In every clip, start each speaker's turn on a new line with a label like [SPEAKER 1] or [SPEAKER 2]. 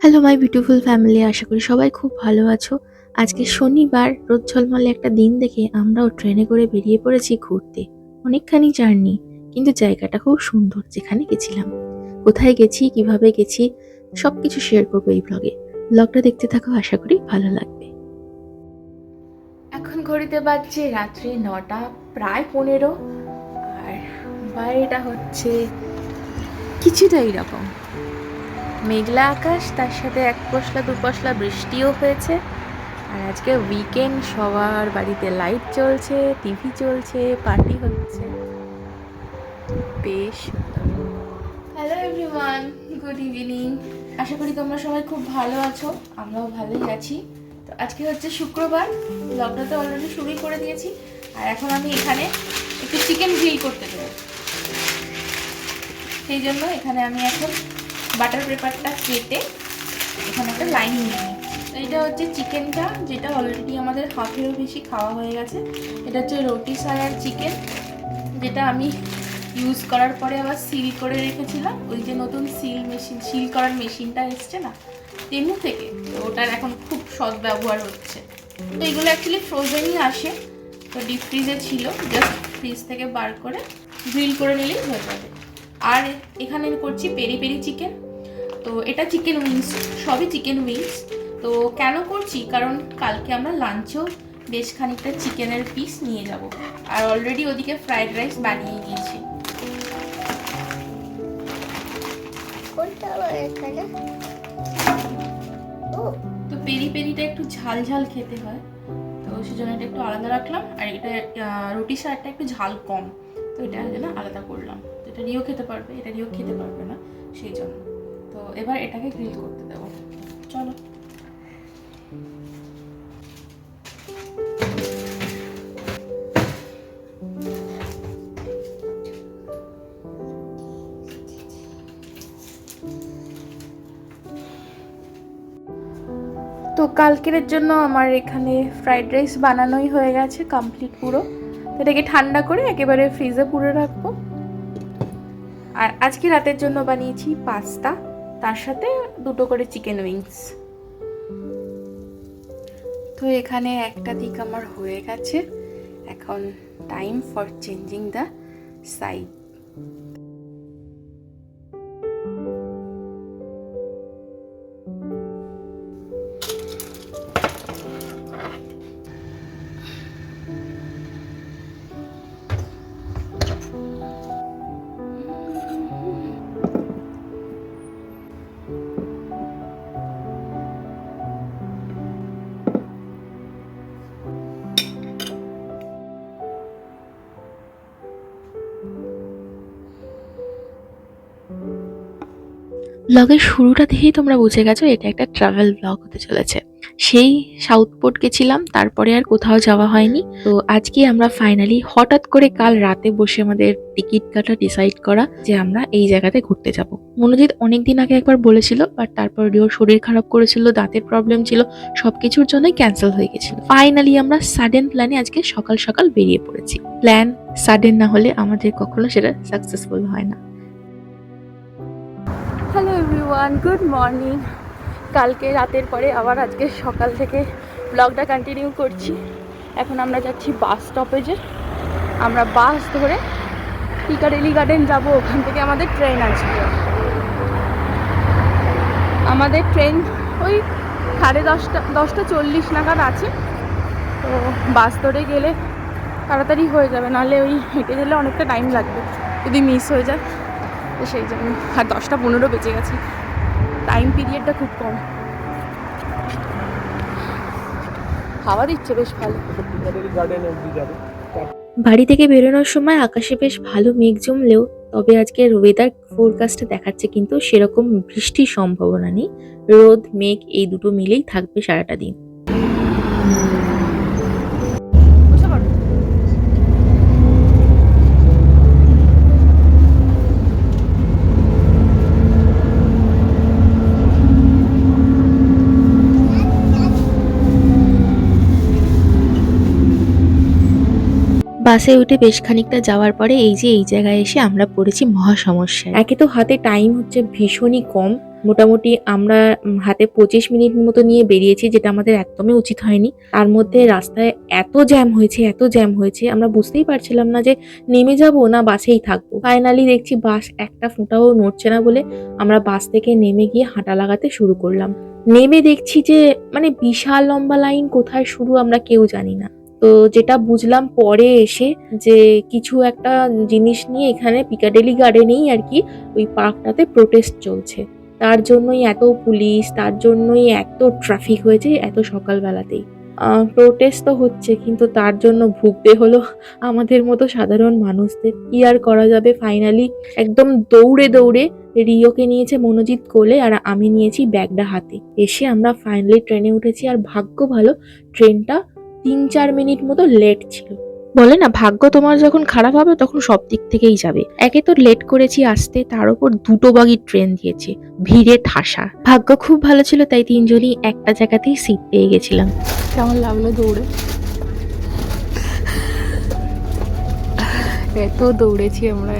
[SPEAKER 1] Hello my beautiful family, আশা করি সবাই খুব ভালো আছো। আজকে শনিবার, রোদ ঝলমলে একটা দিন দেখে আমরাও ট্রেনে করে বেরিয়ে পড়েছি ঘুরতে। অনেকখানি জার্নি, কিন্তু জায়গাটা খুব সুন্দর যেখানে গেছিলাম। কোথায় গেছি, কিভাবে গেছি, সবকিছু শেয়ার করবো এই ব্লগে। ব্লগটা দেখতে থাকো, আশা করি ভালো লাগবে। এখন ঘড়িতে বাজছে রাত্রি 9টা প্রায় 15, আর বাইরেটা হচ্ছে কিছুটা এইরকম মেঘলা আকাশ, তার সাথে এক পশলা দু পশলা বৃষ্টিও হয়েছে। আর আজকে উইকেন্ড, সবার বাড়িতে লাইট চলছে, টিভি চলছে, পার্টি হচ্ছে, বেশ সুন্দর। Hello everyone, good evening. আশা করি তোমরা সবাই খুব ভালো আছো, আমরাও ভালোই আছি। তো আজকে হচ্ছে শুক্রবার, ব্লগটা তো অলরেডি শুরুই করে দিয়েছি। আর এখন আমি এখানে একটু চিকেন গ্রিল করতে দেবো, সেই জন্য এখানে আমি এখন বাটার পেপারটা কেটে এখানে একটা লাইন নিয়ে নিই। তো এটা হচ্ছে চিকেনটা, যেটা অলরেডি আমাদের হাফেরও বেশি খাওয়া হয়ে গেছে। এটা হচ্ছে রোটি সায়ার চিকেন, যেটা আমি ইউজ করার পরে আবার সিল করে রেখেছিলাম। ওই যে নতুন সিল করার মেশিনটা এসছে না তেমু থেকে, তো ওটার এখন খুব সৎ ব্যবহার হচ্ছে। তো এগুলো অ্যাকচুয়ালি ফ্রোজেনই আসে, তো ডিপ ফ্রিজে ছিল, জাস্ট ফ্রিজ থেকে বার করে গ্রিল করে নিলেই হয়ে যাবে। আর এখানে করছি পেরি পেরি চিকেন। তো এটা চিকেন উইংস, সবই চিকেন উইংস। তো কেন করছি, কারণ কালকে আমরা লাঞ্চেও বেশ খানিকটা চিকেনের পিস নিয়ে যাব। আর অলরেডি ওদিকে ফ্রাইড রাইস বানিয়ে দিয়েছি। তো পেরি পেরিটা একটু ঝাল ঝাল খেতে হয়, তো সেজন্য এটা একটু আলাদা রাখলাম। আর এটা রুটি সারটা একটু ঝাল কম, তো এটা যেন আলাদা করলাম। এটা রিও খেতে পারবে, এটা রিও খেতে পারবে না, সেই জন্য। তো এবার এটাকে গ্রিল করতে দেবো, চলো। তো কালকের জন্য আমার এখানে ফ্রাইড রাইস বানানোই হয়ে গেছে কমপ্লিট পুরো। তো এটাকে ঠান্ডা করে একেবারে ফ্রিজে পুরে রাখবো। আর আজকে রাতের জন্য বানিয়েছি পাস্তা, তার সাথে 2টো করে চিকেন উইংস। তো এখানে একটা দিক আমার হয়ে গেছে, এখন time for changing the side. ব্লগের শুরুটা দেখেই তোমরা বুঝে গেছো এটা একটা ট্রাভেল ব্লগ হতে চলেছে। সেই সাউথ পোর্ট গেছিলাম, তারপরে আর কোথাও যাওয়া হয়নি। তো আজকে আমরা ফাইনালি হঠাৎ করে কাল রাতে বসে আমাদের টিকিট কাটা ডিসাইড করা যে আমরা এই জায়গাতে ঘুরতে যাব। মনোজিৎ অনেকদিন আগে একবার বলেছিল, বাট তারপর ওর শরীর খারাপ করেছিল, দাঁতের প্রবলেম ছিল, সবকিছুর জন্যই ক্যান্সেল হয়ে গেছিল। ফাইনালি আমরা সাডেন প্ল্যানে আজকে সকাল সকাল বেরিয়ে পড়েছি। প্ল্যান সাডেন না হলে আমাদের কখনো সেটা সাকসেসফুল হয় না। Hello everyone, good morning. কালকে রাতের পরে আবার আজকে সকাল থেকে ব্লগটা কন্টিনিউ করছি। এখন আমরা যাচ্ছি বাস স্টপেজে। আমরা বাস ধরে পিকাডেলি গার্ডেন যাব, ওখান থেকে আমাদের ট্রেন আছে। আমাদের ট্রেন ওই 10:30 নাগাদ আছে। তো বাস ধরে গেলে তাড়াতাড়ি হয়ে যাবে, নাহলে ওই হেঁটে গেলে অনেকটা টাইম লাগবে যদি মিস হয়ে যায়। তো সেই জন্য, আর 10:15 বেজে গেছে, টাইম পিরিয়ডটা খুব কম। হাওয়া দিচ্ছে বেশ ভালো। বাড়ি থেকে বেরোনোর সময় আকাশে বেশ ভালো মেঘ জমলেও, তবে আজকে ওয়েদার ফোরকাস্টে দেখাচ্ছে কিন্তু সেরকম বৃষ্টির সম্ভাবনা নেই। রোদ মেঘ এই দুটো মিলেই থাকবে সারাটা দিন।
[SPEAKER 2] বাসে উঠে বেশ খানিকটা যাওয়ার পরে এই যে এই জায়গায় এসে আমরা পড়েছি মহা সমস্যায়। একে তো হাতে টাইম হচ্ছে ভীষণই কম, মোটামুটি আমরা হাতে 25 মিনিট মতো নিয়ে বেরিয়েছি, যেটা আমাদের একদমই উচিত হয়নি। তার মধ্যে রাস্তায় এত জ্যাম হয়েছে আমরা বুঝতেই পারছিলাম না যে নেমে যাব না বাসেই থাকবো। ফাইনালি দেখছি বাস একটা ফোঁটাও নড়ছে না বলে আমরা বাস থেকে নেমে গিয়ে হাঁটা লাগাতে শুরু করলাম। নেমে দেখছি যে মানে বিশাল লম্বা লাইন, কোথায় শুরু আমরা কেউ জানি না। তো যেটা বুঝলাম পরে এসে যে কিছু একটা জিনিস নিয়ে এখানে পিকাডেলি গার্ডেনেই আর কি ওই পার্কটাতে প্রোটেস্ট চলছে, তার জন্যই এত পুলিশ, তার জন্যই এত ট্রাফিক হয়েছে এত সকালবেলাতেই। প্রোটেস্ট তো হচ্ছে, কিন্তু তার জন্য ভুগতে হলো আমাদের মতো সাধারণ মানুষদের। কি আর করা যাবে। ফাইনালি একদম দৌড়ে দৌড়ে রিওকে নিয়েছে মনোজিৎ কোলে আর আমি নিয়েছি ব্যাগটা হাতে। এসে আমরা ফাইনালি ট্রেনে উঠেছি, আর ভাগ্য ভালো ট্রেনটা 3-4 মিনিট মতো লেট ছিল। বলে না, ভাগ্য তোমার যখন খারাপ হবে তখন সব দিক থেকেই যাবে। একে তো লেট করেছি আসতে, তার উপর 2টো বগির ট্রেন দিয়েছে, ভিড়ে ঠাসা। ভাগ্য খুব ভালো ছিল, তাই 3জনই একটা জায়গাতেই সিট পেয়ে গেছিলাম।
[SPEAKER 1] কেমন লাগলো দৌড়ে? এত দৌড়েছি আমরা,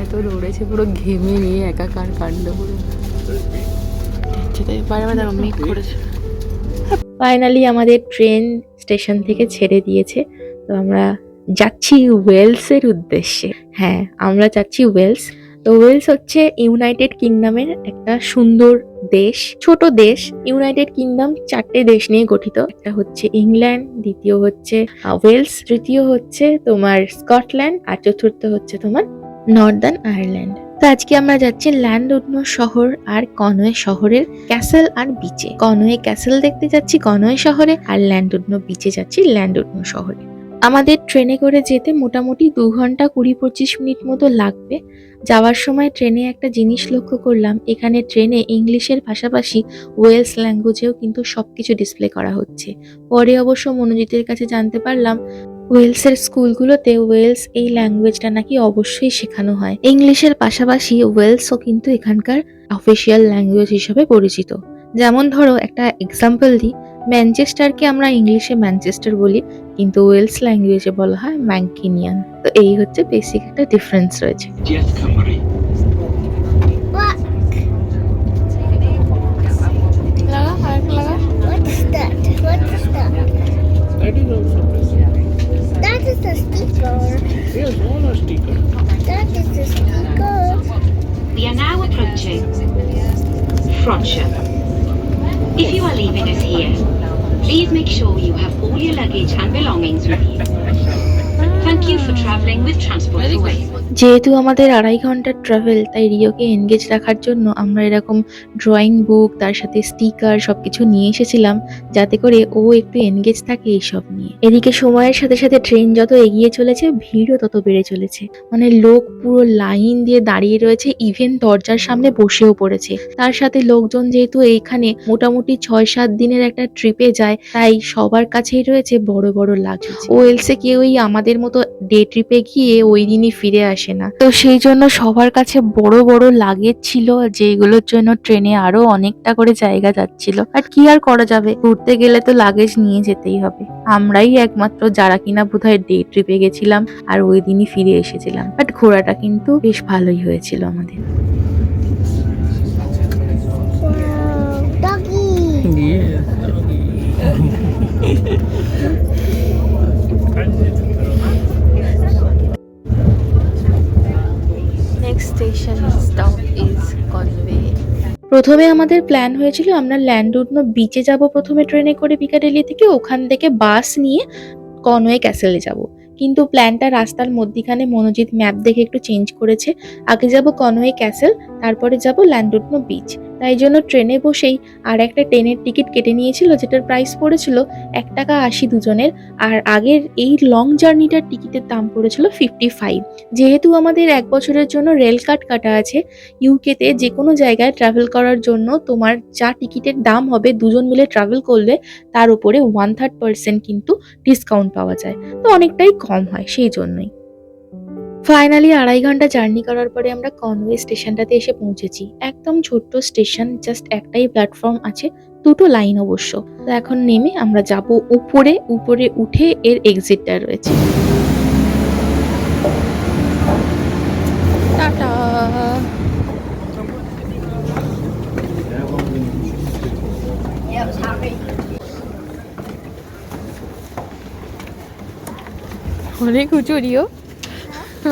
[SPEAKER 1] পুরো ঘেমে নিয়ে একাকার কাণ্ড পুরো।
[SPEAKER 2] ফাইনালি আমাদের ট্রেন স্টেশন থেকে ছেড়ে দিয়েছে, তো আমরা যাচ্ছি ওয়েলসের উদ্দেশ্যে। হ্যাঁ, আমরা যাচ্ছি ওয়েলস। তো ওয়েলস হচ্ছে ইউনাইটেড কিংডমের একটা সুন্দর দেশ, ছোট দেশ। ইউনাইটেড কিংডম 4টে দেশ নিয়ে গঠিত। একটা হচ্ছে ইংল্যান্ড, দ্বিতীয় হচ্ছে ওয়েলস, তৃতীয় হচ্ছে তোমার স্কটল্যান্ড, আর চতুর্থ হচ্ছে তোমার নর্দার্ন আয়ারল্যান্ড। তো আজকে আমরা যাচ্ছি ল্যান্ডউডনো শহর আর কনওয়ে শহরের ক্যাসেল আর বিচে। কনওয়ে ক্যাসেল দেখতে যাচ্ছি কনওয়ে শহরে, আর ল্যান্ডউডনো বিচে যাচ্ছি ল্যান্ডউডনো শহরে। আমাদের ট্রেনে করে যেতে মোটামুটি 2 ঘন্টা 20-25 মিনিট মতো লাগবে। যাওয়ার সময় ট্রেনে একটা জিনিস লক্ষ্য করলাম, এখানে ট্রেনে ইংলিশের পাশাপাশি ওয়েলস ল্যাঙ্গুয়েজেও কিন্তু সবকিছু ডিসপ্লে করা হচ্ছে। পরে অবশ্য মনোজিতের কাছে জানতে পারলাম ওয়েলসের স্কুলগুলোতে ওয়েলস এই ল্যাঙ্গুয়েজটা নাকি অবশ্যই শেখানো হয়। ইংলিশের পাশাপাশি ওয়েলসও কিন্তু এখানকার অফিসিয়াল ল্যাঙ্গুয়েজ হিসেবে পরিচিত। যেমন ধরো একটা এক্সাম্পল দিই, ম্যানচেস্টারকে আমরা ইংলিশে ম্যানচেস্টার বলি, কিন্তু ওয়েলস ল্যাঙ্গুয়েজে বলা হয় ম্যাঙ্কিনিয়ান। তো এই হচ্ছে বেসিক একটা ডিফারেন্স রয়েছে।
[SPEAKER 3] That is also present.
[SPEAKER 4] That is the sticker.
[SPEAKER 3] Yes, all are sticker.
[SPEAKER 4] That is the sticker.
[SPEAKER 5] We are now approaching Frontier. If you are leaving us here, please make sure you have all your luggage and belongings with you. Thank you for travelling with Transport for Wales.
[SPEAKER 2] যেহেতু আমাদের 2.5 ঘন্টার travel, তাই রিওকে engage রাখার জন্য আমরা এরকম drawing book, তার সাথে স্টিকার সবকিছু নিয়ে এসেছিলাম, যাতে করে ও একটু এনগেজ থাকে এইসব নিয়ে। এদিকে সময়ের সাথে সাথে ট্রেন যত এগিয়ে চলেছে, ভিড়ও তত বেড়ে চলেছে। মানে লোক পুরো লাইন দিয়ে দাঁড়িয়ে রয়েছে, ইভেন দরজার সামনে বসেও পড়েছে। তার সাথে লোকজন যেহেতু এইখানে মোটামুটি 6-7 দিনের একটা ট্রিপে যায়, তাই সবার কাছেই রয়েছে বড় বড় লাগেজ। ওয়েলসে কেউই আমাদের মতো ডে ট্রিপে গিয়ে ওই দিনই ফিরে আসে না, তো সেই জন্য সবার কাছে বড় বড় লাগেজ ছিল, যেগুলোর জন্য ট্রেনে আরো অনেকটা করে জায়গা যাচ্ছিল। আর কি আর করা যাবে, ঘুরতে গেলে তো লাগেজ নিয়ে যেতেই হবে। আমরাই একমাত্র যারা কিনা বোধহয় ডে ট্রিপে গেছিলাম আর ওই দিনই ফিরে এসেছিলাম। বাট ঘোরাটা কিন্তু বেশ ভালোই হয়েছিল আমাদের।
[SPEAKER 4] Wow, doggy.
[SPEAKER 3] Yes.
[SPEAKER 1] Next station stop is Conway.
[SPEAKER 2] প্রথমে আমাদের প্ল্যান হয়েছিল আমরা ল্যান্ডউডনো বিচে যাব প্রথমে ট্রেনে করে পিকাডেলি থেকে, ওখান থেকে বাস নিয়ে কনওয়ে ক্যাসেলে যাব। কিন্তু প্ল্যানটা রাস্তার মধ্যিখানে মনোজিৎ ম্যাপ দেখে একটু চেঞ্জ করেছে। আগে যাব কনওয়ে ক্যাসেল, তারপরে যাব ল্যান্ডউডনো বিচ। তাই জন্য ট্রেনে বসেই আর একটা ট্রেনের টিকিট কেটে নিয়েছিল, যেটার প্রাইস পড়েছিল 1 টাকা 80 দুজনের। আর আগের এই লং জার্নিটার টিকিটের দাম পড়েছিল 55। যেহেতু আমাদের 1 বছরের জন্য রেল কার্ড কাটা আছে, ইউকেতে যে কোনো জায়গায় ট্রাভেল করার জন্য তোমার যা টিকিটের দাম হবে দুজন মিলে ট্রাভেল করলে তার উপরে 1/3% কিন্তু ডিসকাউন্ট পাওয়া যায়, তো অনেকটাই কম হয় সেই জন্যই। ফাইনালি 2.5 ঘন্টা জার্নি করার পরে আমরা কনওয়ে স্টেশনটাতে এসে পৌঁছেছি। একদম ছোট্ট স্টেশন, জাস্ট একটাই প্ল্যাটফর্ম আছে, 2টো লাইন অবশ্য। তো এখন নেমে আমরা যাব উপরে। উপরে উঠে এর এক্সিটটা রয়েছে। অনেক উঁচু রিও,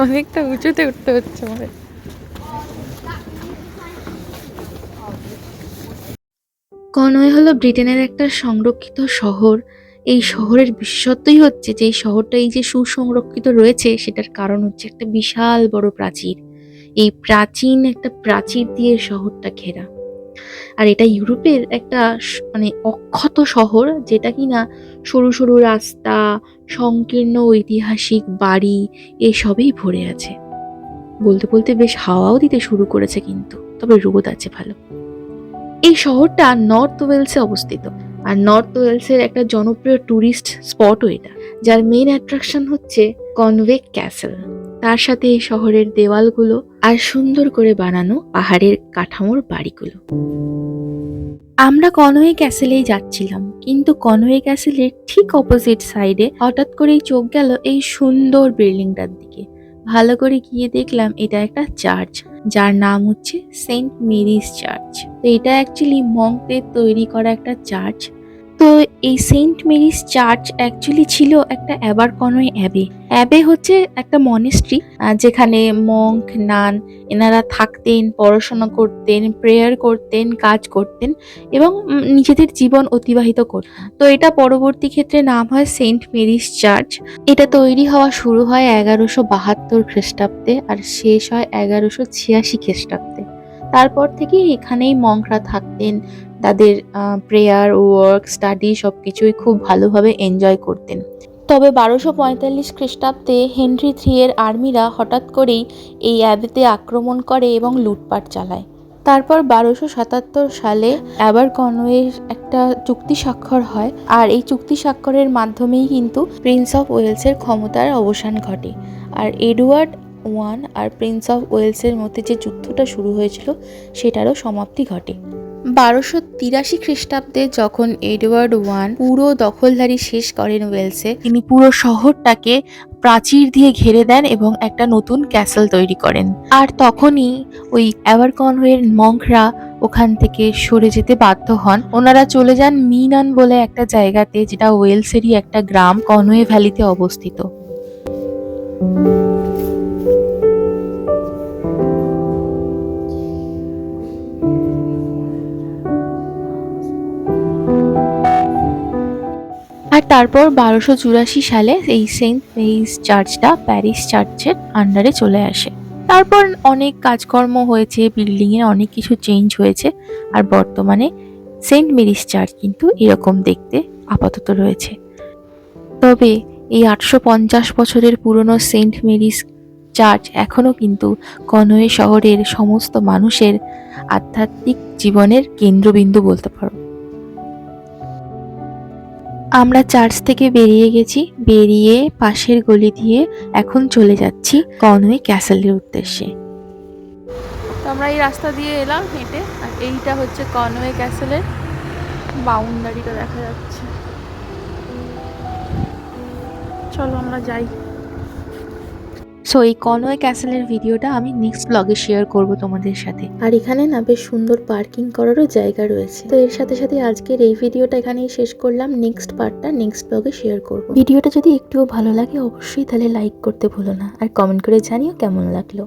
[SPEAKER 2] অনেকটা উঁচুতে উঠতে হচ্ছে আমার। কনওয়ে হলো ব্রিটেনের একটা সংরক্ষিত শহর। এই শহরের বিশেষত্বই হচ্ছে যে এই শহরটা এই যে সুসংরক্ষিত রয়েছে সেটার কারণ হচ্ছে একটা বিশাল বড় প্রাচীর। এই প্রাচীন একটা প্রাচীর দিয়ে শহরটা ঘেরা। আর এটা ইউরোপের একটা মানে অক্ষত শহর, যেটা কিনা সরু সরু রাস্তা, সংকীর্ণ ঐতিহাসিক বাড়ি এসবেই ভরে আছে। বলতে বলতে বেশ হাওয়াও দিতে শুরু করেছে, কিন্তু তবে রোদ আছে ভালো। এই শহরটা নর্থ ওয়েলসে অবস্থিত, আর নর্থ ওয়েলসের একটা জনপ্রিয় ট্যুরিস্ট স্পটও এটা, যার মেইন অ্যাট্রাকশন হচ্ছে কনওয়ে ক্যাসেল। তার সাথে এই শহরের দেওয়ালগুলো আর সুন্দর করে বানানো পাহাড়ের কাঠামোর বাড়িগুলো। আমরা কনওয়ে ক্যাসেলেই যাচ্ছিলাম, কিন্তু কনওয়ে ক্যাসেলের ঠিক অপোজিট সাইডে হঠাৎ করেই চোখ গেল এই সুন্দর বিল্ডিংটার দিকে। ভালো করে গিয়ে দেখলাম এটা একটা চার্চ, যার নাম হচ্ছে সেন্ট মেরিজ চার্চ। তো এটা অ্যাকচুয়ালি মঙ্কদের তৈরি করা একটা চার্চ। তো এই সেন্ট মেরিজ চার্চ অ্যাকচুয়ালি ছিল একটা অ্যাবারকনওয়ে অ্যাবে। অ্যাবে হচ্ছে একটা মনেস্ট্রি, যেখানে মঙ্ক নান এনারা থাকতেন, পড়াশোনা করতেন, প্রেয়ার করতেন, কাজ করতেন এবং নিজেদের জীবন অতিবাহিত করতেন। তো এটা পরবর্তী ক্ষেত্রে নাম হয় সেন্ট মেরিজ চার্চ। এটা তৈরি হওয়া শুরু হয় 1172 খ্রিস্টাব্দে আর শেষ হয় 1186 খ্রিস্টাব্দে। তারপর থেকে এখানেই মঙ্করা থাকতেন, তাদের প্রেয়ার, ওয়ার্ক, স্টাডি সবকিছুই খুব ভালোভাবে এনজয় করতেন। তবে 1245 খ্রিস্টাব্দে হেনরি III এর আর্মিরা হঠাৎ করেই এই অ্যাবেতে আক্রমণ করে এবং লুটপাট চালায়। তারপর 1277 সালে অ্যাবারকনওয়ের একটা চুক্তি স্বাক্ষর হয়, আর এই চুক্তি স্বাক্ষরের মাধ্যমেই কিন্তু প্রিন্স অফ ওয়েলসের ক্ষমতার অবসান ঘটে। আর এডওয়ার্ড I আর প্রিন্স অফ ওয়েলসের মধ্যে যে যুদ্ধটা শুরু হয়েছিল সেটারও সমাপ্তি ঘটে। 1283 খ্রিস্টাব্দে যখন এডওয়ার্ড I পুরো দখলদারি শেষ করেন ওয়েলসে, তিনি পুরো শহরটাকে প্রাচীর দিয়ে ঘিরে দেন এবং একটা নতুন ক্যাসেল তৈরি করেন। আর তখনই ওই অ্যাবারকনওয়ের মঙ্করা ওখান থেকে সরে যেতে বাধ্য হন। ওনারা চলে যান মিনান বলে একটা জায়গাতে, যেটা ওয়েলসেরই একটা গ্রাম কনওয়ে ভ্যালিতে অবস্থিত। আর তারপর 1284 সালে এই সেন্ট মেরিজ চার্চটা প্যারিস চার্চের আন্ডারে চলে আসে। তারপর অনেক কাজকর্ম হয়েছে, বিল্ডিংয়ে অনেক কিছু চেঞ্জ হয়েছে, আর বর্তমানে সেন্ট মেরিজ চার্চ কিন্তু এরকম দেখতে আপাতত রয়েছে। তবে এই 850 বছরের পুরনো সেন্ট মেরিজ চার্চ এখনও কিন্তু কনওয়ে শহরের সমস্ত মানুষের আধ্যাত্মিক জীবনের কেন্দ্রবিন্দু বলতে পারো। আমরা চার্চ থেকে বেরিয়ে গেছি, বেরিয়ে পাশের গলি দিয়ে এখন চলে যাচ্ছি কনওয়ে ক্যাসেলের উদ্দেশ্যে।
[SPEAKER 1] তো আমরা এই রাস্তা দিয়ে এলাম হেঁটে, আর এইটা হচ্ছে কনওয়ে ক্যাসেলের বাউন্ডারিটা দেখা যাচ্ছে। চলো আমরা যাই।
[SPEAKER 2] সো এই কনওয়ে ক্যাসেলের ভিডিওটা আমি নেক্সট ব্লগে শেয়ার করব তোমাদের সাথে। আর এখানে না বেশ সুন্দর পার্কিং করারও জায়গা রয়েছে। তো এর সাথে সাথে আজকের এই ভিডিওটা এখানেই শেষ করলাম। নেক্সট পার্টটা নেক্সট ব্লগে শেয়ার করব। ভিডিওটা যদি একটুও ভালো লাগে অবশ্যই তাহলে লাইক করতে ভুলো না, আর কমেন্ট করে জানিও কেমন লাগলো।